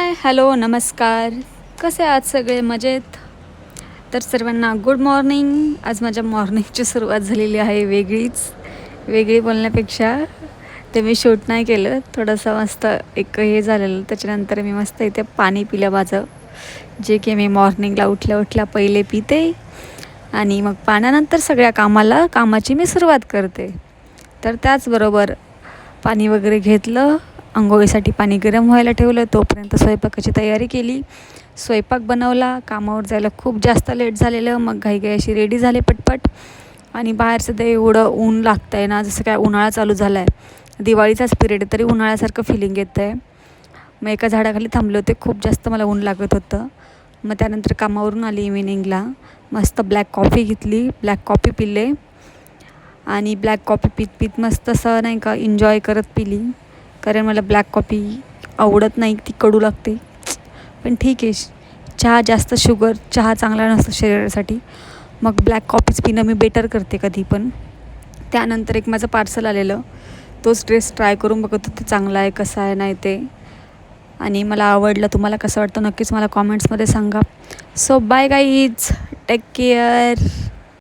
Hi hello नमस्कार. कसे आहात सगळे? मजेत? तर सर्वांना गुड मॉर्निंग. आज माझ्या मॉर्निंगची सुरुवात झालेली आहे वेगळी बोलण्यापेक्षा ते मी शूट नाही केलं. थोडंसं मस्त एक हे झालेलं, त्याच्यानंतर मी मस्त इथे पाणी पिलं माझं, जे की मी मॉर्निंगला उठल्या उठल्या पहिले पिते आणि मग पाण्यानंतर सगळ्या कामाची मी सुरुवात करते. तर त्याचबरोबर पाणी वगैरे घेतलं, अंघोळीसाठी पाणी गरम व्हायला ठेवलं, तोपर्यंत स्वयंपाकाची तयारी केली, स्वयंपाक बनवला. कामावर जायला खूप जास्त लेट झालेलं, मग घाई अशी रेडी झाले पटपट. आणि बाहेर सध्या एवढं ऊन लागतं आहे ना, जसं काय उन्हाळा चालू झाला आहे. दिवाळीचाच पिरियड आहे तरी उन्हाळ्यासारखं फिलिंग येतं आहे. मग एका झाडाखाली थांबले होते, खूप जास्त मला ऊन लागत होतं. मग त्यानंतर कामावरून आली इव्हिनिंगला, मस्त ब्लॅक कॉफी घेतली, ब्लॅक कॉफी पिले आणि ब्लॅक कॉफी पीत मस्त असं नाही का एन्जॉय करत पिली. कारण मला ब्लॅक कॉफी आवडत नाही, ती कडू लागते. पण ठीक आहे, चहा चांगला नसतो शरीरासाठी, मग ब्लॅक कॉफीच पिणं मी बेटर करते कधी पण. त्यानंतर एक माझं पार्सल आलेलं, तोच ड्रेस ट्राय करून बघत होते, चांगला आहे कसा आहे नाही ते, आणि मला आवडलं. तुम्हाला कसं वाटतं नक्कीच मला कॉमेंट्समध्ये सांगा. So bye guys, take care.